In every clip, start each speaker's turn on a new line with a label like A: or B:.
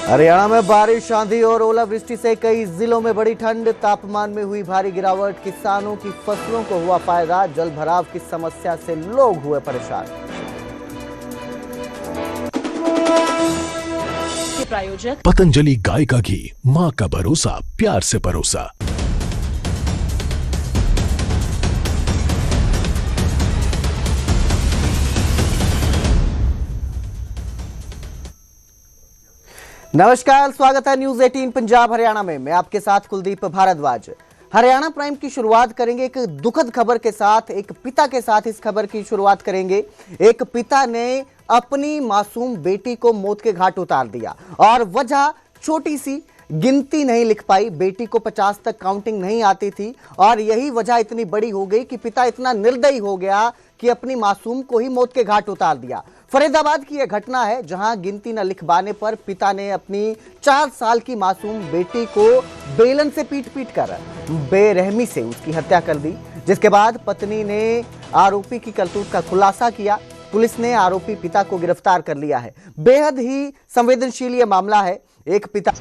A: हरियाणा में बारिश, आंधी और ओलावृष्टि से कई जिलों में बड़ी ठंड, तापमान में हुई भारी गिरावट, किसानों की फसलों को हुआ फायदा, जल भराव की समस्या से लोग हुए परेशान।
B: प्रायोजक
C: पतंजलि गाय का घी, मां का भरोसा, प्यार से परोसा।
A: नमस्कार, स्वागत है न्यूज 18 पंजाब हरियाणा में। मैं आपके साथ कुलदीप भारद्वाज। हरियाणा प्राइम की शुरुआत करेंगे एक दुखद खबर के साथ, एक पिता के साथ इस खबर की शुरुआत करेंगे। एक पिता ने अपनी मासूम बेटी को मौत के घाट उतार दिया और वजह छोटी सी, गिनती नहीं लिख पाई, बेटी को 50 तक काउंटिंग नहीं आती थी और यही वजह इतनी बड़ी हो गई कि पिता इतना निर्दयी हो गया कि अपनी मासूम को ही मौत के घाट उतार दिया। फरीदाबाद की यह घटना है जहां गिनती न लिख पाने पर पिता ने अपनी 4 साल की मासूम बेटी को बेलन से पीट कर बेरहमी से उसकी हत्या कर दी, जिसके बाद पत्नी ने आरोपी की करतूत का खुलासा किया। पुलिस ने आरोपी पिता को गिरफ्तार कर लिया है। बेहद ही संवेदनशील यह मामला है। एक पिता।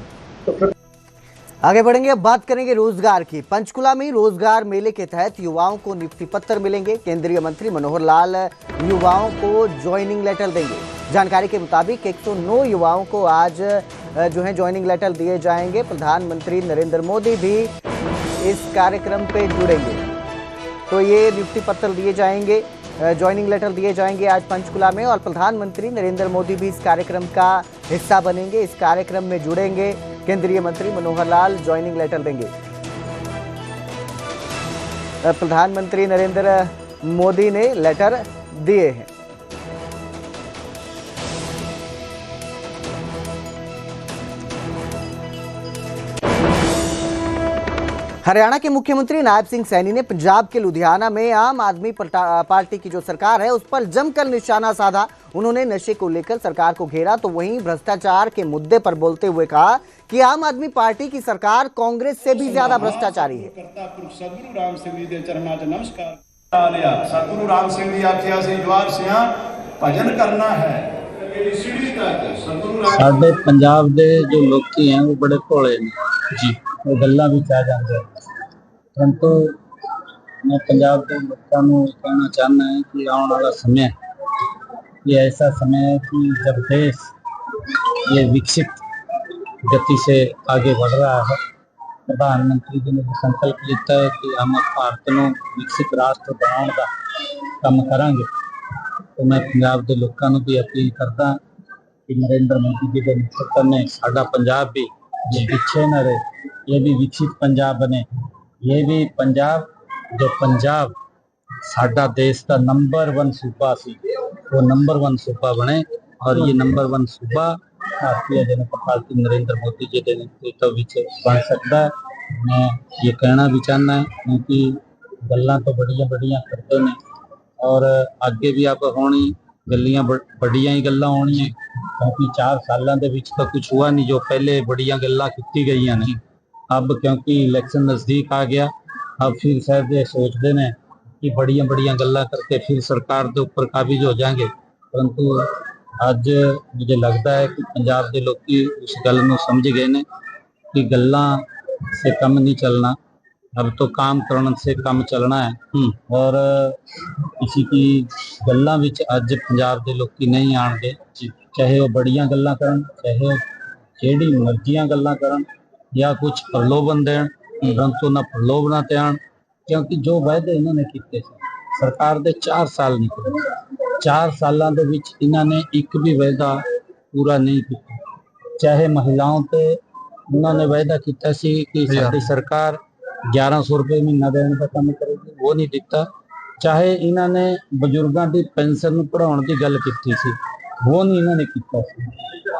A: आगे बढ़ेंगे, अब बात करेंगे रोजगार की। पंचकुला में रोजगार मेले के तहत युवाओं को नियुक्ति पत्र मिलेंगे। केंद्रीय मंत्री मनोहर लाल युवाओं को ज्वाइनिंग लेटर देंगे। जानकारी के मुताबिक 109 युवाओं को आज ज्वाइनिंग लेटर दिए जाएंगे। प्रधानमंत्री नरेंद्र मोदी भी इस कार्यक्रम पे जुड़ेंगे, तो ये नियुक्ति पत्र दिए जाएंगे, ज्वाइनिंग लेटर दिए जाएंगे आज पंचकुला में। और प्रधानमंत्री नरेंद्र मोदी भी इस कार्यक्रम का हिस्सा बनेंगे, इस कार्यक्रम में जुड़ेंगे। केंद्रीय मंत्री मनोहर लाल ज्वाइनिंग लेटर देंगे। प्रधानमंत्री नरेंद्र मोदी ने लेटर दिए हैं। हरियाणा के मुख्यमंत्री नायब सिंह सैनी ने पंजाब के लुधियाना में आम आदमी पार्टी की जो सरकार है उस पर जमकर निशाना साधा। उन्होंने नशे को लेकर सरकार को घेरा तो वहीं भ्रष्टाचार के मुद्दे पर बोलते हुए कहा कि आम आदमी पार्टी की सरकार कांग्रेस से भी ज्यादा भ्रष्टाचारी है।
D: सतगुरु राम सिंह जी के चरणों च नमस्कार। सतगुरु राम सिंह जी आख्या सी जवार सिया भजन करना है।
E: साडे पंजाब दे जो लोकी हैं वो बड़े भोले ने जी, वो गल्लां विच आ जांदे। परंतु मैं पंजाब के लोगों को कहना चाहना है कि आने वाला समय ये ऐसा समय है कि जब देश ये विकसित गति से आगे बढ़ रहा है, प्रधानमंत्री जी ने संकल्प लिया है कि हम भारत को विकसित राष्ट्र बनाने का काम करांगे। तो मैं पंजाब के लोगों को भी अपील करता कि नरेंद्र मोदी जी के नेतृत्व में साडा पंजाब भी पीछे न रहे, ये भी विकसित पंजाब बने। ये भी पंजाब जो पंजाब साडा देश का नंबर 1 सूबा सी, वो नंबर 1 सूबा बने और ये नंबर 1 सूबा भारतीय जनता पार्टी नरेंद्र मोदी जी के नेतृत्व में बन सकता है। मैं ये कहना भी चाहना है क्योंकि गल्लां तो बड़िया बड़िया करते हैं और आगे भी आप होनी गलियां बड़िया ही गल्लां होनी है, क्योंकि 4 सालों के विच तो कुछ हुआ नहीं जो पहले बड़िया गल्लां की गई नहीं। अब क्योंकि इलेक्शन नजदीक आ गया, अब फिर शायद ये सोचते हैं कि बड़िया बड़िया गल्लां करके फिर सरकार के ऊपर काबिज हो जाएंगे। परंतु अज मुझे लगता है कि पंजाब के लोग उस गल को समझ गए ने कि गल्लां से कम नहीं चलना, अब तो काम करने से काम चलना है। और किसी की गल्लां विच अज पंजाब के लोग नहीं आएंगे, चाहे वो बड़िया गल्लां करन, चाहे जेड़ी मर्जियां गल्लां करन या कुछ प्रलोभन देन, परंतु ना प्रलोभना ते आन, क्योंकि जो वायदे इन्होंने किए सरकार के 4 साल निकले, 4 सालों के विच इन्होंने एक भी वायदा पूरा नहीं किया। चाहे महिलाओं पे उन्होंने वायदा किया सी कि साडी सरकार 1100 रुपये महीना देने का काम करेगी, वो नहीं दिता। चाहे इन्होंने बजुर्गों की पेंशन बढ़ाने की गल की सी, वो नहीं इन्होंने किया।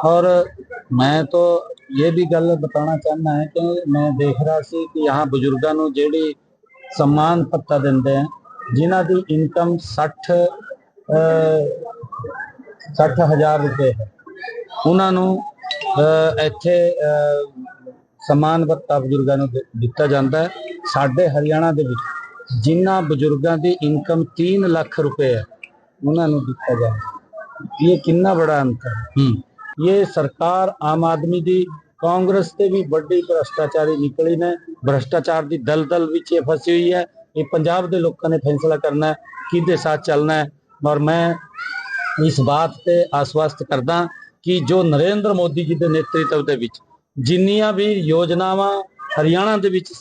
E: और मैं तो ये भी गल बताना चाहना है कि मैं देख रहा सी कि यहाँ बुजुर्गों को जेड़ी सम्मान पत्ता देंदे हैं, जिन्हां दी इनकम 60,000 रुपये है, उन्होंने इत्थे सम्मान भत्ता बजुर्गों को दिता जाता है। साडे हरियाणा दे विच जिन्हां बजुर्गों की इनकम 3 लाख रुपये है, उन्होंने दिता जाता है। ये कितना बड़ा अंतर है। ये सरकार आम आदमी दी कांग्रेस ते भी बड़ी भ्रष्टाचारी निकली ने। भ्रष्टाचार दी दलदल विच ये फसी हुई है। ये पंजाब दे लोगों ने फैसला करना है किहदे साथ चलना है। और मैं इस बात पे आश्वस्त करदा कि जो नरेंद्र मोदी जी के नेतृत्व दे विच जिन्नियां भी योजनावां हरियाणा दे विच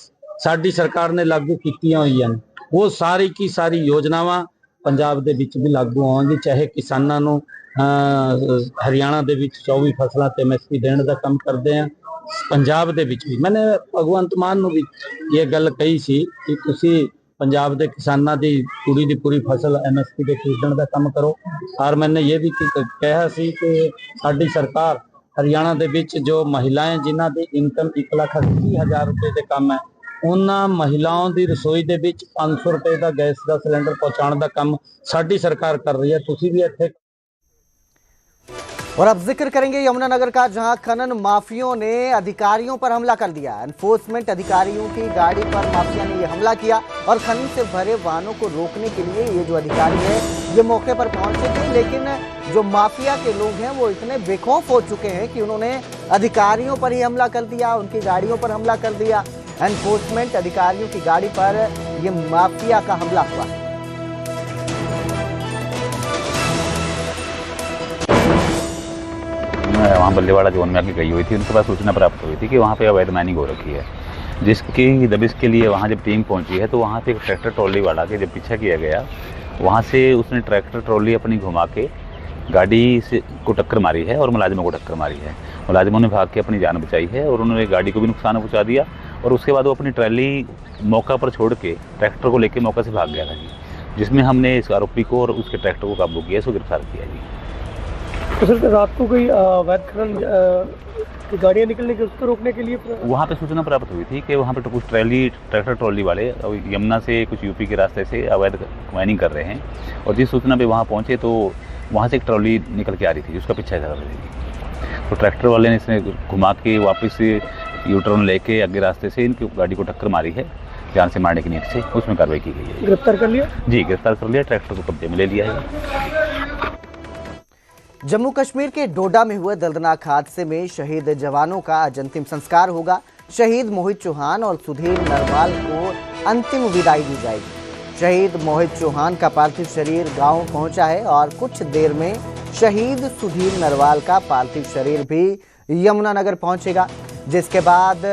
E: साडी सरकार ने लागू कीतियां होईयां ने, वो सारी की सारी योजनावां पंजाब दे विच भी लागू होवांगी। चाहे किसानां नूं हरियाणा दे विच 24 फसलां ते MSP देण दा काम करदे हैं, पंजाब दे विच भी। मैंने भगवंत मान नूं भी ये गल कही सी कि तुसीं पंजाब दे किसानां दी पूरी फसल MSP दे खरीदण दा काम करो। और मैंने ये भी कहा सी कि साडी सरकार हरियाणा दे विच जो महिलाएं जिन्हां दी इनकम 1,80,000 रुपए दे कम है, उन्हां महिलाओं दी रसोई दे विच 500 रुपए दा गैस दा सिलेंडर पहुंचाने दा काम साडी सरकार कर रही है। तुसीं भी इत्थे।
A: और अब जिक्र करेंगे यमुनानगर का, जहां खनन माफियों ने अधिकारियों पर हमला कर दिया। एनफोर्समेंट अधिकारियों की गाड़ी पर माफिया ने यह हमला किया और खनन से भरे वाहनों को रोकने के लिए ये जो अधिकारी है ये मौके पर पहुंचे थे, लेकिन जो माफिया के लोग हैं वो इतने बेखौफ हो चुके हैं कि उन्होंने अधिकारियों पर ही हमला कर दिया, उनकी गाड़ियों पर हमला कर दिया। एनफोर्समेंट अधिकारियों की गाड़ी पर यह माफिया का हमला हुआ।
B: वहाँ बल्लेवाड़ा जोन में आके गई हुई थी, उनके पास सूचना प्राप्त हुई थी कि वहाँ पे अवैध माइनिंग हो रखी है, जिसकी दबिश के लिए वहाँ जब टीम पहुँची है तो वहाँ से एक ट्रैक्टर ट्रॉली वाला के जब पीछा किया गया, वहाँ से उसने ट्रैक्टर ट्रॉली अपनी घुमा के गाड़ी से को टक्कर मारी है और मुलाजिमों को टक्कर मारी है। मुलाजिमों ने भाग के अपनी जान बचाई है और उन्होंने गाड़ी को भी नुकसान पहुँचा दिया और उसके बाद वो अपनी ट्रॉली मौका पर छोड़ के ट्रैक्टर को लेकर मौका से भाग गया था जी, जिसमें हमने इस आरोपी को और उसके ट्रैक्टर को काबू किया, इसको गिरफ्तार किया जी।
F: तो सर रात को कोई अवैध खनन की गाड़ियाँ निकलने के उसको रोकने के लिए
B: वहाँ पे सूचना प्राप्त हुई थी कि वहाँ पे कुछ ट्रैक्टर ट्रॉली वाले यमुना से कुछ यूपी के रास्ते से अवैध माइनिंग कर रहे हैं और जिस सूचना पे वहाँ पहुँचे तो वहाँ से एक ट्रॉली निकल के आ रही थी जिसका पीछा कर रही थी। तो ट्रैक्टर वाले ने इसने घुमा के वापस यू टर्न लेके आगे रास्ते से इनकी गाड़ी को टक्कर मारी है जान से मारने की नीयत से, उसमें कार्रवाई की गई है।
F: गिरफ्तार कर लिया
B: जी, गिरफ्तार कर लिया, ट्रैक्टर को कब्जे में ले लिया है।
A: जम्मू कश्मीर के डोडा में हुए दर्दनाक हादसे में शहीद जवानों का आज अंतिम संस्कार होगा। शहीद मोहित चौहान और सुधीर नरवाल को अंतिम विदाई दी जाएगी। शहीद मोहित चौहान का पार्थिव शरीर गांव पहुंचा है और कुछ देर में शहीद सुधीर नरवाल का पार्थिव शरीर भी यमुनानगर पहुंचेगा, जिसके बाद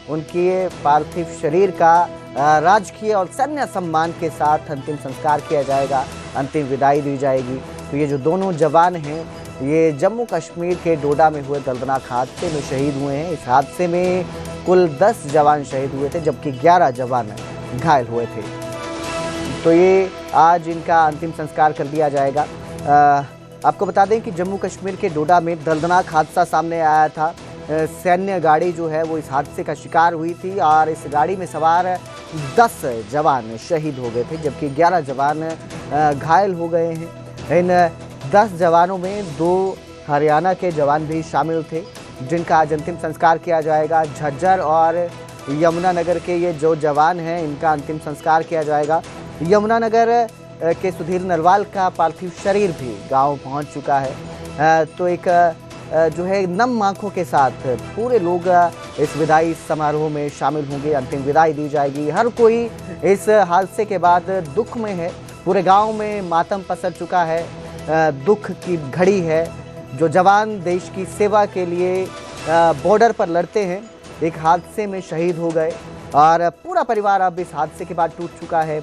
A: उनके पार्थिव शरीर का राजकीय और सैन्य सम्मान के साथ अंतिम संस्कार किया जाएगा, अंतिम विदाई दी जाएगी। तो ये जो दोनों जवान हैं ये जम्मू कश्मीर के डोडा में हुए दर्दनाक हादसे में शहीद हुए हैं। इस हादसे में कुल 10 जवान शहीद हुए थे जबकि 11 जवान घायल हुए थे। तो ये आज इनका अंतिम संस्कार कर दिया जाएगा। आपको बता दें कि जम्मू कश्मीर के डोडा में दर्दनाक हादसा सामने आया था। सैन्य गाड़ी जो है वो इस हादसे का शिकार हुई थी और इस गाड़ी में सवार 10 जवान शहीद हो गए थे जबकि 11 जवान घायल हो गए हैं। इन 10 जवानों में 2 हरियाणा के जवान भी शामिल थे जिनका आज अंतिम संस्कार किया जाएगा। झज्जर और यमुनानगर के ये जो जवान हैं इनका अंतिम संस्कार किया जाएगा। यमुनानगर के सुधीर नरवाल का पार्थिव शरीर भी गांव पहुंच चुका है। तो एक जो है नम आंखों के साथ पूरे लोग इस विदाई समारोह में शामिल होंगे, अंतिम विदाई दी जाएगी। हर कोई इस हादसे के बाद दुख में है, पूरे गांव में मातम पसर चुका है, दुख की घड़ी है। जो जवान देश की सेवा के लिए बॉर्डर पर लड़ते हैं एक हादसे में शहीद हो गए और पूरा परिवार अब इस हादसे के बाद टूट चुका है।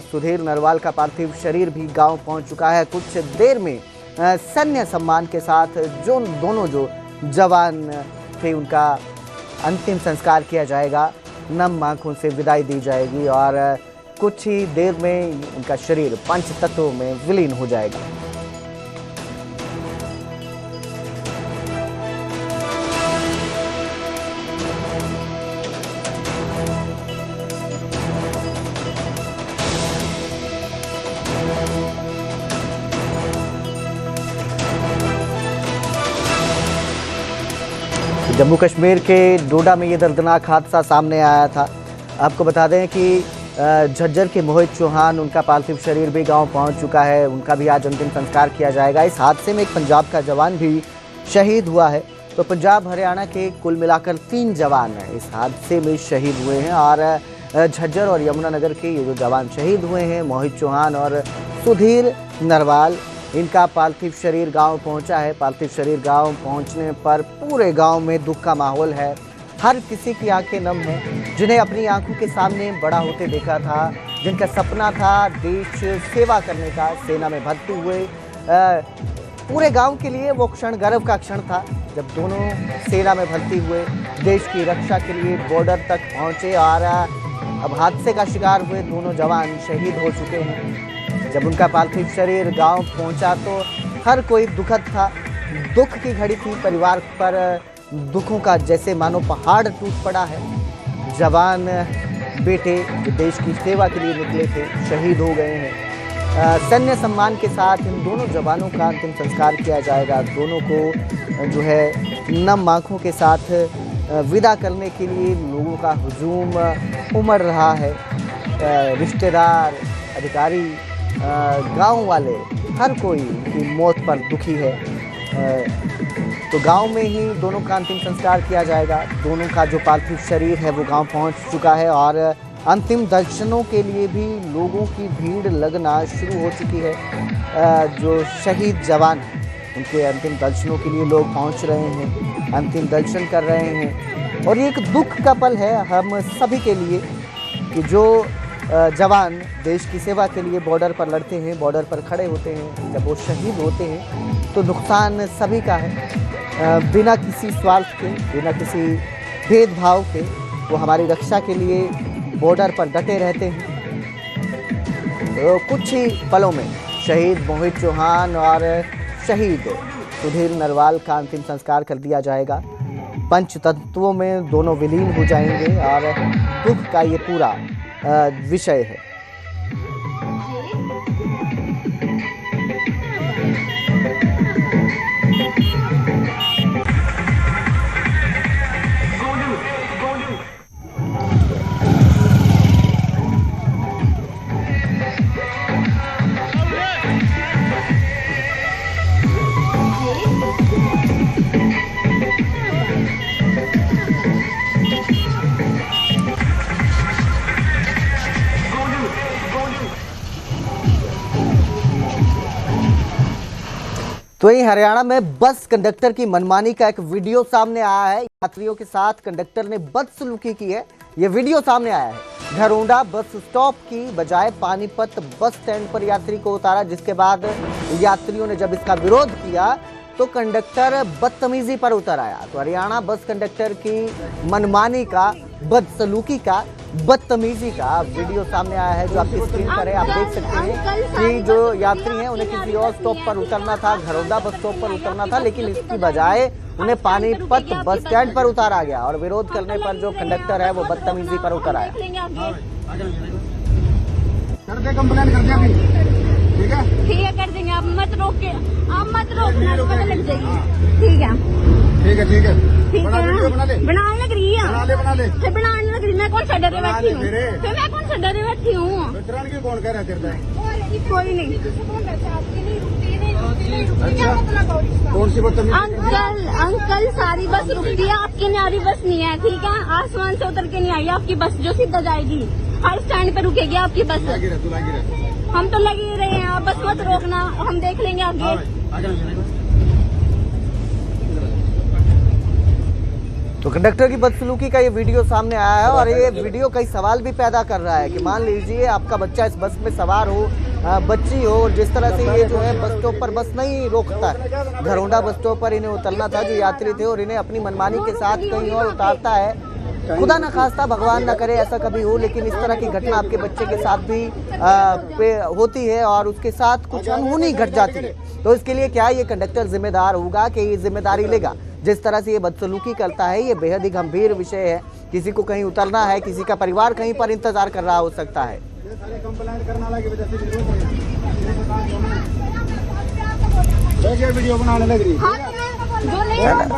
A: सुधीर नरवाल का पार्थिव शरीर भी गांव पहुंच चुका है। कुछ देर में सैन्य सम्मान के साथ जो दोनों जो जवान थे उनका अंतिम संस्कार किया जाएगा, नम आंखों से विदाई दी जाएगी और कुछ ही देर में उनका शरीर पंच तत्वों में विलीन हो जाएगा। जम्मू कश्मीर के डोडा में ये दर्दनाक हादसा सामने आया था। आपको बता दें कि झज्जर के मोहित चौहान उनका पार्थिव शरीर भी गांव पहुंच चुका है, उनका भी आज अंतिम संस्कार किया जाएगा। इस हादसे में एक पंजाब का जवान भी शहीद हुआ है। तो पंजाब हरियाणा के कुल मिलाकर 3 जवान इस हादसे में शहीद हुए हैं और झज्जर और यमुनानगर के ये जो जवान शहीद हुए हैं, मोहित चौहान और सुधीर नरवाल, इनका पार्थिव शरीर गांव पहुंचा है। पार्थिव शरीर गांव पहुंचने पर पूरे गांव में दुख का माहौल है। हर किसी की आंखें नम हैं, जिन्हें अपनी आंखों के सामने बड़ा होते देखा था, जिनका सपना था देश सेवा करने का, सेना में भर्ती हुए। पूरे गांव के लिए वो क्षण गर्व का क्षण था जब दोनों सेना में भर्ती हुए, देश की रक्षा के लिए बॉर्डर तक पहुंचे और अब हादसे का शिकार हुए दोनों जवान शहीद हो चुके हैं। जब उनका पार्थिव शरीर गांव पहुंचा तो हर कोई दुखद था। दुख की घड़ी थी, परिवार पर दुखों का जैसे मानो पहाड़ टूट पड़ा है। जवान बेटे जो देश की सेवा के लिए निकले थे शहीद हो गए हैं। सैन्य सम्मान के साथ इन दोनों जवानों का अंतिम संस्कार किया जाएगा। दोनों को जो है नम आँखों के साथ विदा करने के लिए लोगों का हुजूम उमड़ रहा है। रिश्तेदार, अधिकारी, गांव वाले, हर कोई की मौत पर दुखी है। तो गांव में ही दोनों का अंतिम संस्कार किया जाएगा। दोनों का जो पार्थिव शरीर है वो गांव पहुंच चुका है और अंतिम दर्शनों के लिए भी लोगों की भीड़ लगना शुरू हो चुकी है। जो शहीद जवान हैं उनके अंतिम दर्शनों के लिए लोग पहुंच रहे हैं, अंतिम दर्शन कर रहे हैं। और ये एक दुख का पल है हम सभी के लिए कि जो जवान देश की सेवा के लिए बॉर्डर पर लड़ते हैं, बॉर्डर पर खड़े होते हैं, जब वो शहीद होते हैं तो नुकसान सभी का है। बिना किसी स्वार्थ के, बिना किसी भेदभाव के वो हमारी रक्षा के लिए बॉर्डर पर डटे रहते हैं। तो कुछ ही पलों में शहीद मोहित चौहान और शहीद सुधीर नरवाल का अंतिम संस्कार कर दिया जाएगा। पंच तत्वों में दोनों विलीन हो जाएंगे और दुख का ये पूरा विषय है। तो वहीं हरियाणा में बस कंडक्टर की मनमानी का एक वीडियो सामने आया है। यात्रियों के साथ कंडक्टर ने बदसलूकी की है, ये वीडियो सामने आया है। घरोंडा बस स्टॉप की बजाय पानीपत बस स्टैंड पर यात्री को उतारा, जिसके बाद यात्रियों ने जब इसका विरोध किया तो कंडक्टर बदतमीजी पर उतर आया। तो हरियाणा बस कंडक्टर की मनमानी का, बदसलूकी का, बदतमीजी का वीडियो सामने आया है जो आपकी स्क्रीन पर है। आप देख सकते हैं कि जो यात्री हैं उन्हें किसी और स्टॉप पर उतरना था, घरौंदा बस स्टॉप पर उतरना था, लेकिन इसकी बजाय उन्हें पानीपत बस स्टैंड पर उतारा गया और विरोध करने पर जो कंडक्टर है वो बदतमीजी पर उतर आया।
D: कंप्लेन कर दिया, ठीक है?
G: ठीक है, कर देंगे। आप मत रोके, आप मत रोकना, पता लग जाएगी। ठीक है,
D: ठीक है, ठीक है।
G: बना ले, बनाने लग रही है,
D: बना ले।
G: फिर बनाने लग रही। मैं कौन सा डरे बैठी हूँ? फिर मैं कौन सा डरे बैठी हूँ?
D: कौन कह रहा है तेरे?
G: कोई नहीं।
D: कौन सी बस?
G: अंकल सारी बस रुकती है, आपकी न्यारी बस नहीं है, ठीक है? आसमान से उतर के नहीं आई आपकी बस जो सीधा जाएगी, हर स्टैंड पे रुकेगी आपकी बस। हम तो लगे रहे हैं, आप बस मत रोकना, हम देख लेंगे आगे।
A: तो कंडक्टर की बदसलूकी का ये वीडियो सामने आया है और ये वीडियो कई सवाल भी पैदा कर रहा है कि मान लीजिए आपका बच्चा इस बस में सवार हो, बच्ची हो, और जिस तरह से ये जो है बस स्टॉप पर बस नहीं रोकता है। घरौंडा बस स्टॉप पर इन्हें उतरना था जो यात्री थे और इन्हें अपनी मनमानी के साथ कहीं और उतारता है। खुदा न खास्ता, भगवान न करे ऐसा कभी हो, लेकिन इस तरह की घटना आपके बच्चे के साथ भी होती है और उसके साथ कुछ अनहोनी घट जाती है। तो इसके लिए क्या ये कंडक्टर जिम्मेदार होगा कि ये जिम्मेदारी लेगा? जिस तरह से ये बदसलूकी करता है ये बेहद ही गंभीर विषय है। किसी को कहीं उतरना है, किसी का परिवार कहीं पर इंतजार कर रहा हो सकता है।
D: वीडियो बनाने लग रही।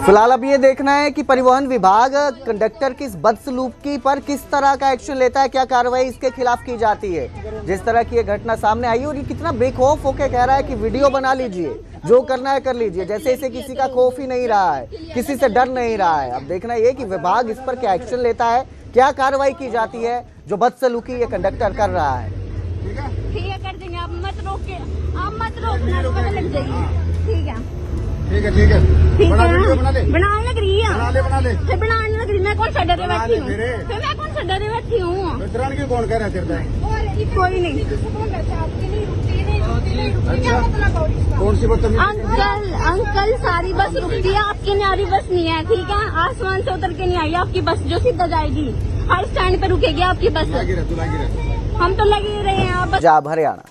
A: फिलहाल अब ये देखना है कि परिवहन विभाग कंडक्टर की इस बदसलूकी पर किस तरह का एक्शन लेता है, क्या कार्रवाई इसके खिलाफ की जाती है। जिस तरह की ये घटना सामने आई और ये कितना बेखौफ होकर कह रहा है कि वीडियो बना लीजिए, जो करना है कर लीजिए, जैसे इसे किसी का खौफ ही नहीं रहा है, किसी से डर नहीं रहा है। अब देखना ये कि विभाग इस पर क्या एक्शन लेता है, क्या कार्रवाई की जाती है जो बदसलूकी ये कंडक्टर कर रहा है।
G: ठीक है कर देंगे, आप मत रोकना, पता लग जाएगी। ठीक है बनाने लग रही है, फिर बनाने लग रही। मैं कौन सा डरे बैठी हूँ, फिर मैं कौन सा डरे बैठी हूँ।
D: कौन कह रहा है?
G: कोई नहीं।
D: कौन सी बदतमीजी?
G: अंकल सारी बस रुकती है, आपकी न्यारी बस नहीं है। ठीक है, आसमान से उतर के नहीं आई आपकी बस जो सीधा जाएगी। हर स्टैंड पे रुकेगी आपकी बस। हम तो लगे रहे हैं आप।
A: पंजाब हरियाणा।